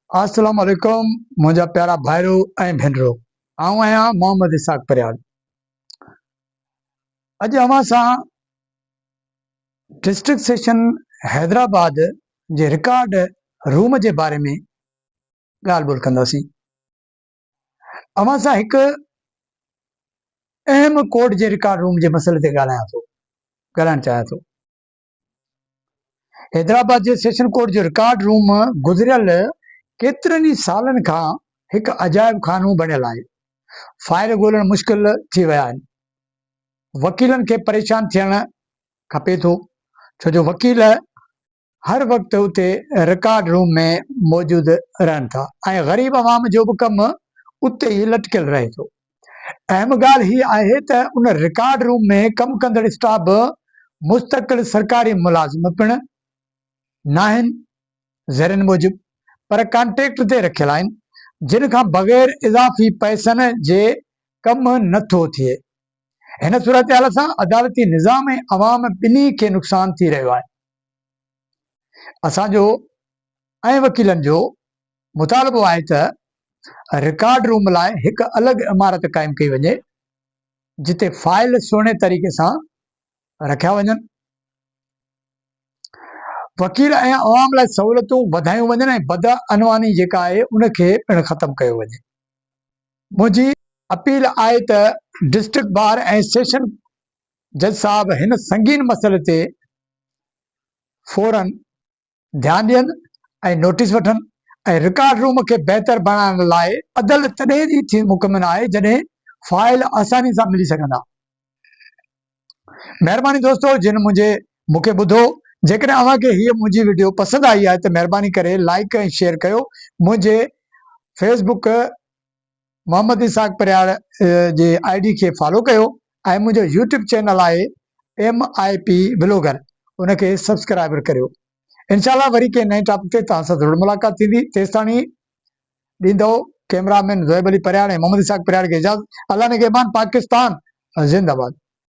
अस्सलाम वालेकुम मुंहिंजा प्यारा भाइरो ऐं भेनरो। आऊं आहियां मोहम्मद इसाक परियार। अॼु अव्हां सां डिस्ट्रिक्ट सेशन हैदराबाद जे रिकॉर्ड रूम जे बारे में ॻाल्हि ॿोल कंदासीं। अव्हां सां हिकु अहम कोर्ट जे रिकॉर्ड रूम जे मसइले ते ॻाल्हाइणु चाहियां थो। हैदराबाद जे सेशन कोर्ट जो रिकॉर्ड रूम गुज़िरियल केतिरनि ई सालनि खां हिकु अजाइब खानो बणियल आहे। फाइल ॻोल्हणु मुश्किल थी विया आहिनि। वकीलनि खे परेशान थियणु खपे थो, छो जो वकील हर वक़्तु उते रिकॉर्ड रूम में मौजूदु रहनि था ऐं ग़रीब अवाम जो बि कमु उते ई लटकियल रहे थो। अहम ॻाल्हि हीअ आहे त उन रिकॉर्ड रूम में कमु कंदड़ स्टाफ बि मुस्तक़िल सरकारी मुलाज़िम पिणु नाहिनि ज़रनि मूजिबि, पर कॉन्ट्रेक्ट ते रखियल आहिनि, जिन खां बग़ैर इज़ाफ़ी पैसनि जे कमु नथो थिए। हिन सूरत हाल सां अदालती निज़ाम ऐं अवाम ॿिन्ही खे नुक़सान थी रहियो आहे। असांजो ऐं वकीलनि जो मुतालबो आहे त रिकॉर्ड रूम लाइ हिकु अलॻि इमारत क़ाइमु कई वञे, जिते फाइल सुहिणे तरीक़े सां रखिया वञनि, वकील ऐं अवाम लाइ सहूलियतूं वधायूं वञनि ऐं बदअनवानी जेका आहे उनखे पिणु ख़तमु कयो वञे। मुंहिंजी अपील आहे त डिस्ट्रिक्ट बार ऐं सेशन जज साहब हिन संगीन मसइले ते फौरन ध्यानु ॾियनि ऐं नोटिस वठनि ऐं रिकॉर्ड रूम खे बहितर बणाइण लाइ अदल तॾहिं ई थी मुकमिल आहे जॾहिं फाइल आसानी सां मिली सघंदा। महिरबानी दोस्तो, जिन मूंखे ॿुधो, जेकॾहिं अव्हांखे हीअ मुंहिंजी वीडियो पसंदि आई आहे त महिरबानी करे लाइक ऐं शेयर कयो। मुंहिंजे फेसबुक मोहम्मद इसाक परियार जे ID खे फॉलो कयो ऐं मुंहिंजो यूट्यूब चैनल आहे MIP ब्लॉगर, उनखे सब्सक्राइब करियो। इंशाल्लाह वरी कंहिं नए टॉपिक ते तव्हां सां ज़रूरु मुलाक़ात थींदी। तेसिताणी ॾींदो कैमरामैन ज़ोएब अली परियार ऐं मोहम्मद इसाक परियार खे इजाज़त। अल्लाह निगहबान। पाकिस्तान जिंदाबाद।